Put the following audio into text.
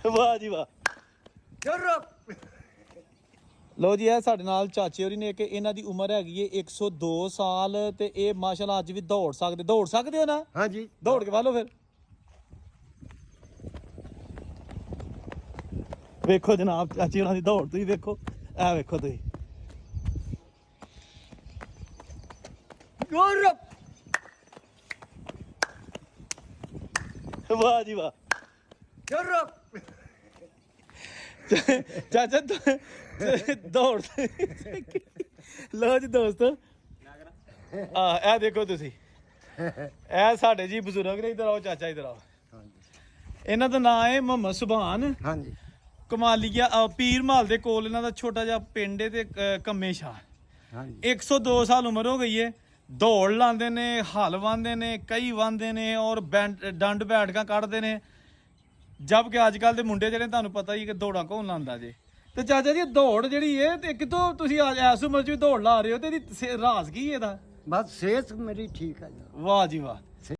ਵਾਹ ਜੀ ਵਾਹ। ਲੋ ਜੀ, ਇਹ ਸਾਡੇ ਨਾਲ ਚਾਚੇ ਹੋਰੀ ਨੇ ਕਿ ਇਹਨਾਂ ਦੀ ਉਮਰ ਹੈਗੀ ਏ 102 ਸਾਲ ਤੇ ਇਹ ਮਾਸ਼ਾਅੱਲਾ ਅੱਜ ਵੀ ਦੌੜ ਸਕਦੇ ਹੋ ਨਾ? ਹਾਂਜੀ, ਦੌੜ ਕੇ ਵਾਲੋ ਫਿਰ। ਵੇਖੋ ਜਨਾਬ ਚਾਚੀ ਉਹਨਾਂ ਦੀ ਦੌੜ, ਤੁਸੀਂ ਵੇਖੋ, ਇਹ ਵੇਖੋ ਤੁਸੀਂ। ਵਾਹ ਜੀ ਵਾਹ। ਚਾਚਾ ਦੌੜ। ਲੋ ਜੀ ਦੋਸਤੋ, ਇਹ ਦੇਖੋ ਤੁਸੀਂ, ਇਹ ਸਾਡੇ ਜੀ ਬਜ਼ੁਰਗ ਨੇ। ਇਧਰ ਆਓ ਚਾਚਾ, ਇਧਰ ਆਓ। ਇਹਨਾਂ ਦਾ ਨਾਮ ਹੈ ਮੁਹੰਮਦ ਸੁਭਾਨ। ਹਾਂਜੀ, ਕਮਾਲੀਆ ਪੀਰ ਮਹਲ ਦੇ ਕੋਲ ਇਹਨਾਂ ਦਾ ਛੋਟਾ ਜਿਹਾ ਪਿੰਡ ਹੈ ਤੇ ਕੰਮੇ ਸ਼ਾਹ। ਹਾਂਜੀ, 102 ਸਾਲ ਉਮਰ ਹੋ ਗਈ ਹੈ। ਦੌੜ ਲਾਉਂਦੇ ਨੇ, ਹਲ ਵਾਂਦੇ ਨੇ, ਕਈ ਵਾਂਦੇ ਨੇ ਔਰ ਡੰਡ ਬੈਠਕਾਂ ਕੱਢਦੇ ਨੇ। ਜਦ ਕਿ ਅੱਜ ਕੱਲ ਦੇ ਮੁੰਡੇ ਜਿਹੜੇ ਤੁਹਾਨੂੰ ਪਤਾ ਹੀ ਕਿ ਦੌੜਾਂ ਕੌਣ ਲਾਉਂਦਾ ਜੇ। ਤੇ ਚਾਚਾ ਜੀ ਦੌੜ ਜਿਹੜੀ ਹੈ ਤੇ ਕਿਤੋਂ ਤੁਸੀਂ ਇਸ ਉਮਰ 'ਚ ਵੀ ਦੌੜ ਲਾ ਰਹੇ ਹੋ ਤੇ ਇਹਦੀ ਰਾਜ਼ ਕੀ ਹੈ ਇਹਦਾ? ਬਸ ਸਿਹਤ ਮੇਰੀ ਠੀਕ ਹੈ ਜੀ। ਵਾਹ ਜੀ ਵਾਹ।